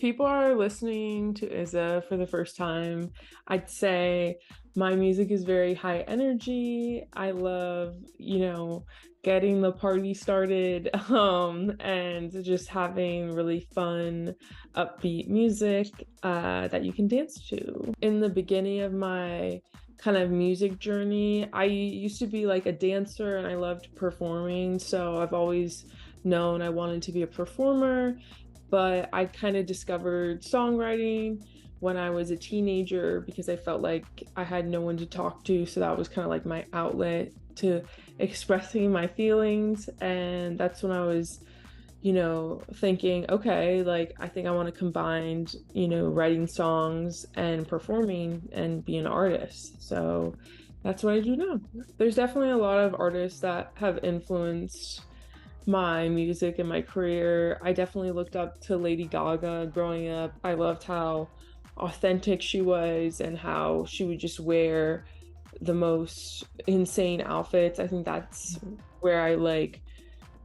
people are listening to IZZA for the first time, I'd say my music is very high energy. I love, getting the party started, and just having really fun, upbeat music that you can dance to. In the beginning of my kind of music journey, I used to be like a dancer and I loved performing, so I've always known I wanted to be a performer, but I kind of discovered songwriting when I was a teenager because I felt like I had no one to talk to. So that was kind of like my outlet to expressing my feelings. And that's when I was, thinking, okay, like I think I want to combine, writing songs and performing and be an artist. So that's what I do now. There's definitely a lot of artists that have influenced my music and my career. I definitely looked up to Lady Gaga growing up. I loved how authentic she was and how she would just wear the most insane outfits. I think that's where I like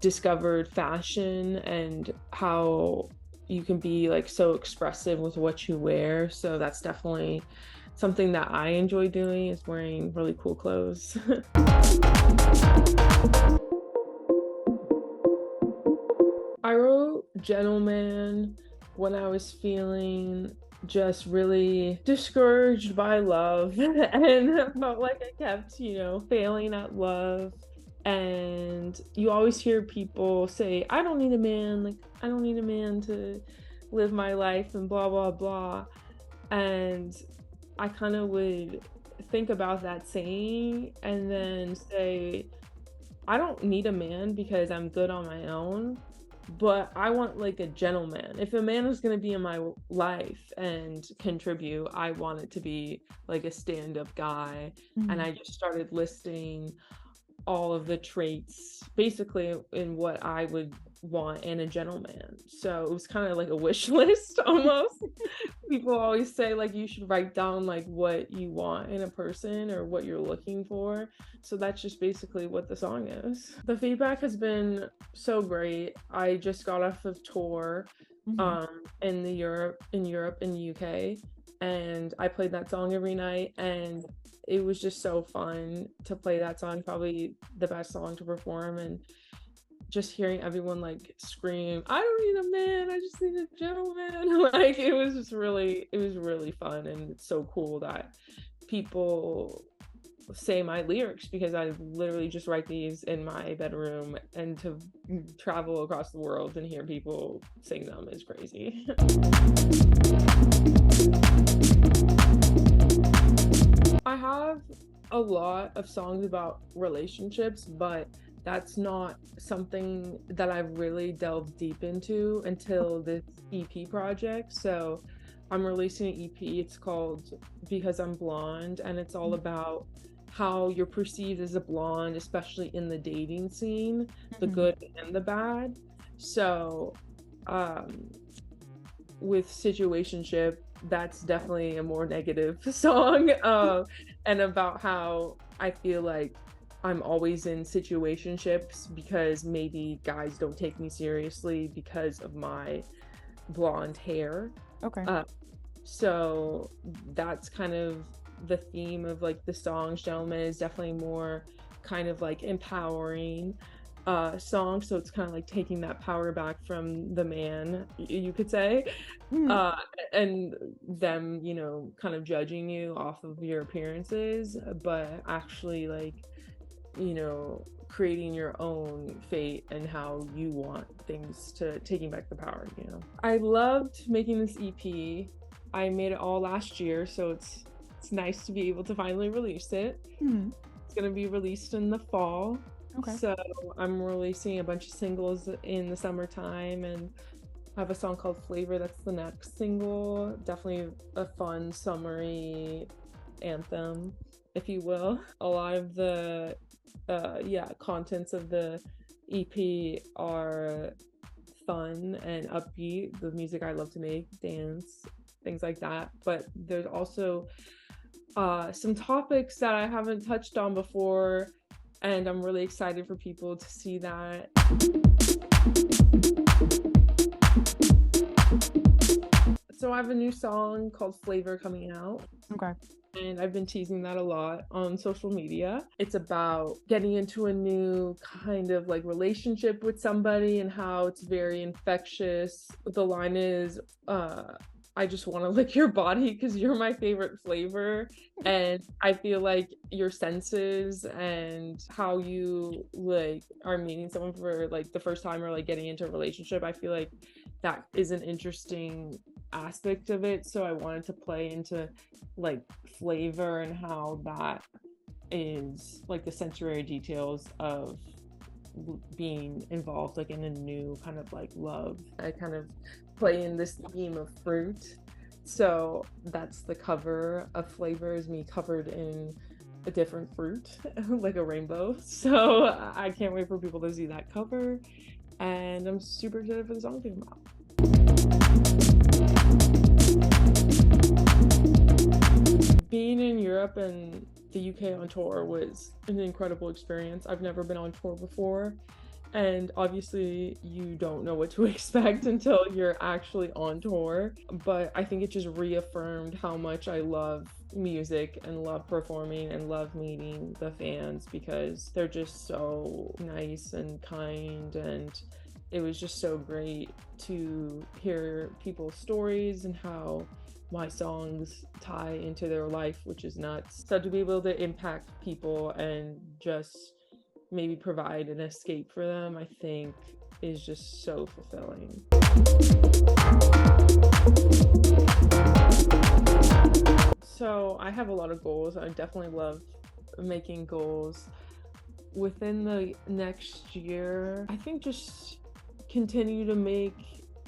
discovered fashion and how you can be like so expressive with what you wear. So that's definitely something that I enjoy doing, is wearing really cool clothes. I wrote Gentleman when I was feeling just really discouraged by love and felt like I kept, failing at love. And you always hear people say, I don't need a man, like, I don't need a man to live my life and blah, blah, blah. And I kind of would think about that saying and then say, I don't need a man because I'm good on my own, but I want like a gentleman. If a man is going to be in my life and contribute, I want it to be like a stand-up guy. And I just started listing all of the traits basically in what I would want in a gentleman. So it was kind of like a wish list almost. People always say like you should write down like what you want in a person or what you're looking for. So that's just basically what the song is. The feedback has been so great. I just got off of tour in Europe and the UK, and I played that song every night, and it was just so fun to play that song, probably the best song to perform. And just hearing everyone like scream, I don't need a man, I just need a gentleman. Like it was really fun, and it's so cool that people say my lyrics because I literally just write these in my bedroom, and to travel across the world and hear people sing them is crazy. I have a lot of songs about relationships, but that's not something that I've really delved deep into until this EP project. So I'm releasing an EP. It's called Because I'm Blonde, and it's all about how you're perceived as a blonde, especially in the dating scene, the good and the bad. So with situationship, that's definitely a more negative song, and about how I feel like I'm always in situationships because maybe guys don't take me seriously because of my blonde hair. Okay. So that's kind of the theme of like the songs. Gentleman is definitely more kind of like empowering song, so it's kind of like taking that power back from the man, you could say, and them, kind of judging you off of your appearances, but actually like, creating your own fate and how you want things, to taking back the power. I loved making this EP. I made it all last year, so it's nice to be able to finally release it. It's going to be released in the fall. Okay. So I'm releasing a bunch of singles in the summertime, and I have a song called Flavor that's the next single. Definitely a fun summery anthem, if you will. A lot of the contents of the EP are fun and upbeat, the music I love to make, dance, things like that. But there's also some topics that I haven't touched on before, and I'm really excited for people to see that. So I have a new song called Flavor coming out. Okay. And I've been teasing that a lot on social media. It's about getting into a new kind of like relationship with somebody and how it's very infectious. The line is, I just want to lick your body because you're my favorite flavor. And I feel like your senses and how you like are meeting someone for like the first time or like getting into a relationship, I feel like that is an interesting aspect of it. So I wanted to play into like flavor and how that is like the sensory details of being involved like in a new kind of like love. I kind of play in this theme of fruit. So that's the cover of Flavor, is me covered in a different fruit, like a rainbow. So I can't wait for people to see that cover. And I'm super excited for the song to come out. Being in Europe and the UK on tour was an incredible experience. I've never been on tour before, and obviously you don't know what to expect until you're actually on tour. But I think it just reaffirmed how much I love music and love performing and love meeting the fans, because they're just so nice and kind, and it was just so great to hear people's stories and how my songs tie into their life, which is nuts. So to be able to impact people and just maybe provide an escape for them, I think is just so fulfilling. So I have a lot of goals. I definitely love making goals. Within the next year, I think just continue to make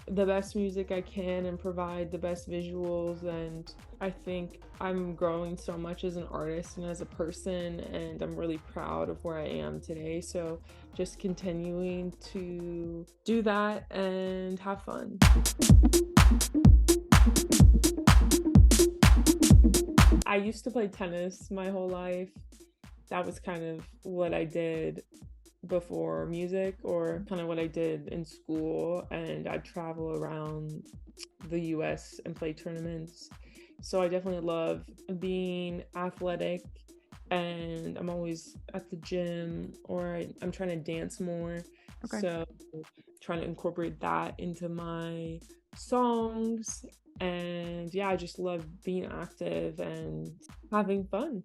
the best music I can and provide the best visuals. And I think I'm growing so much as an artist and as a person, and I'm really proud of where I am today. So just continuing to do that and have fun. I used to play tennis my whole life. That was kind of what I did before music, or kind of what I did in school, and I'd travel around the US and play tournaments. So I definitely love being athletic, and I'm always at the gym, or I'm trying to dance more. Okay. So trying to incorporate that into my songs. And yeah, I just love being active and having fun.